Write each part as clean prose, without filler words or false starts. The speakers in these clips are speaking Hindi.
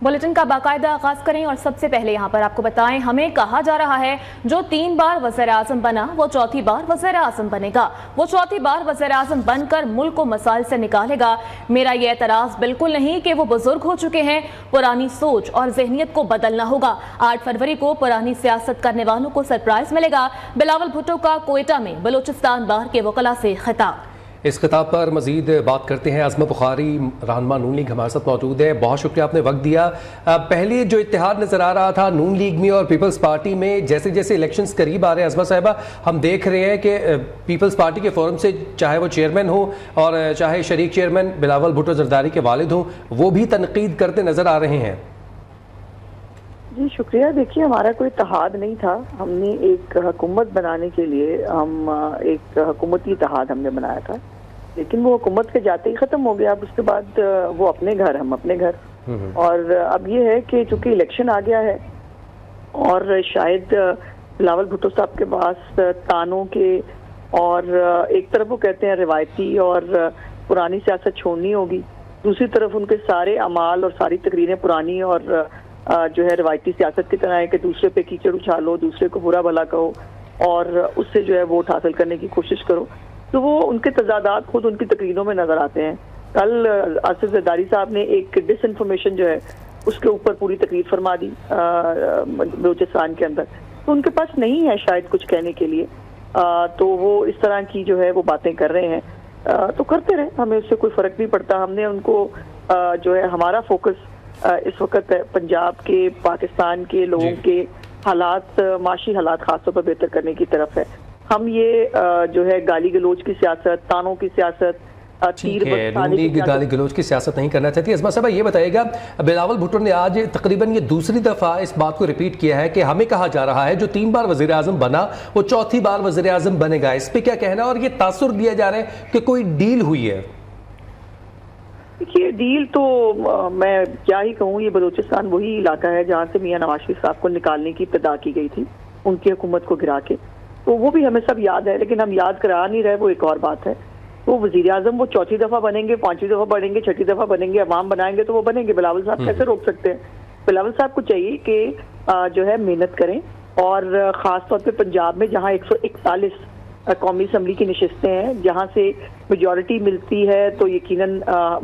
बुलेटिन का बाकायदा आगाज करें और सबसे पहले यहाँ पर आपको बताएं, हमें कहा जा रहा है जो 3 बार वज़ीर आज़म बना वो चौथी बार वज़ीर आज़म बनेगा, वो चौथी बार वज़ीर आज़म बनकर मुल्क को मसाइल से निकालेगा। मेरा ये एतराज बिल्कुल नहीं कि वो बुजुर्ग हो चुके हैं, पुरानी सोच और जहनीत को बदलना होगा। 8 फरवरी को पुरानी सियासत करने वालों को सरप्राइज मिलेगा। बिलावल भुट्टो का कोयटा में बलूचिस्तान बार के वकला से खिताब। इस खिताब पर मजीद बात करते हैं। आज़मा बुखारी रहनुमा नून लीग हमारे साथ मौजूद है। बहुत शुक्रिया, आपने वक्त दिया। पहले जो इत्तेहाद नज़र आ रहा था नून लीग में और पीपल्स पार्टी में, जैसे जैसे इलेक्शंस करीब आ रहे हैं आज़मा साहिबा, हम देख रहे हैं कि पीपल्स पार्टी के फोरम से चाहे वो चेयरमैन हो और चाहे शरीक चेयरमैन बिलावल भुट्टो जरदारी के वालिद हों, वो भी तनकीद करते नज़र आ रहे हैं। जी शुक्रिया। देखिए, हमारा कोई इत्तेहाद नहीं था। हमने एक हुकूमत बनाने के लिए एक हुकूमती इत्तेहाद हमने बनाया था, लेकिन वो हुकूमत के जाते ही ख़त्म हो गया। अब उसके बाद वो अपने घर, हम अपने घर। और अब ये है कि चूंकि इलेक्शन आ गया है और शायद बिलावल भुट्टो साहब के पास तानों के और एक तरफ वो कहते हैं रिवायती और पुरानी सियासत छोड़नी होगी, दूसरी तरफ उनके सारे अमाल और सारी तकरीरें पुरानी और जो है रिवायती सियासत की तरह है कि दूसरे पे कीचड़ उछालो, दूसरे को बुरा भला कहो और उससे जो है वोट हासिल करने की कोशिश करो। तो वो उनके तजादात खुद उनकी तकरीरों में नजर आते हैं। कल आसिफ जरदारी साहब ने एक डिसइंफॉर्मेशन जो है उसके ऊपर पूरी तकरीर फरमा दी बलूचिस्तान के अंदर। तो उनके पास नहीं है शायद कुछ कहने के लिए, तो वो इस तरह की जो है वो बातें कर रहे हैं। तो करते रहे, हमें उससे कोई फर्क नहीं पड़ता। हमने उनको जो है हमारा फोकस इस वक्त पंजाब के, पाकिस्तान के लोगों के हालात, माशी हालात खासतौर पर बेहतर करने की तरफ है। हम ये जो है गाली गलोच की सियासत, तानों की सियासत, गाली गलोच की सियासत नहीं करना चाहती। अज़मा साहब ये बताइएगा, बिलावल भुट्टो ने आज तकरीबन ये दूसरी दफ़ा इस बात को रिपीट किया है कि हमें कहा जा रहा है जो 3 बार वज़ीर आज़म बना वो चौथी बार वज़ीर आज़म बनेगा। इस पर क्या कहना है? और ये तासुर दिया जा रहा है कि कोई डील हुई है। देखिए, डील तो मैं क्या ही कहूँ, ये बलूचिस्तान वही इलाका है जहाँ से मियां नवाज शरीफ साहब को निकालने की इब्तिदा की गई थी, उनकी हुकूमत को गिरा के। तो वो भी हमें सब याद है, लेकिन हम याद करा नहीं रहे, वो एक और बात है। तो वजीर आजम वो चौथी दफा बनेंगे, 5वीं दफा बनेंगे, 6ठी दफा बनेंगे, अवाम बनाएंगे तो वो बनेंगे। बिलावल साहब कैसे रोक सकते हैं? बिलावल साहब को चाहिए कि जो है मेहनत करें और खास तौर पर पंजाब में जहाँ 141 कौमी असम्बली की नशिस्तें हैं, जहाँ से मेजॉरिटी मिलती है तो यकीनन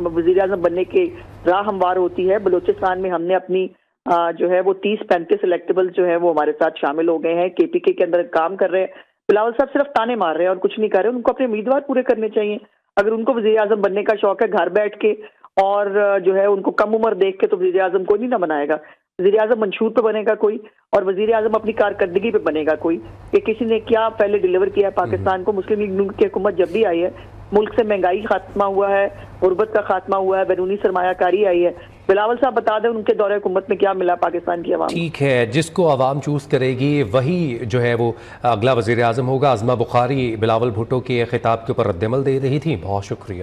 वज़ीर आज़म बनने के राह हमवार होती है। बलूचिस्तान में हमने अपनी जो है वो 30-35 इलेक्टेबल जो है वो हमारे साथ शामिल हो गए हैं, केपीके के अंदर काम कर रहे हैं। बिलावल साहब सिर्फ ताने मार रहे हैं और कुछ नहीं कर रहे। उनको अपने उम्मीदवार पूरे करने चाहिए। अगर उनको वज़ीर आज़म बनने का शौक है घर बैठ के और जो है उनको कम उम्र देख के, तो वज़ीर आज़म कोई नहीं ना बनाएगा। वज़ीर आज़म मंशूर पे बनेगा कोई, और वज़ीर आज़म अपनी कारकर्दगी पे बनेगा कोई, कि किसी ने क्या पहले डिलीवर किया पाकिस्तान को। मुस्लिम लीग की हुकूमत जब भी आई है, मुल्क से महंगाई खात्मा हुआ है, गुर्बत का खात्मा हुआ है, बैरूनी सरमायाकारी आई है। बिलावल साहब बता दें उनके दौरे हुकूमत में क्या मिला पाकिस्तान की आवाम। ठीक है, जिसको आवाम चूज करेगी वही जो है वो अगला वज़ीर आज़म होगा। आज़मा बुखारी बिलावल भुट्टो के खिताब के ऊपर रद्दमल दे रही थी। बहुत शुक्रिया।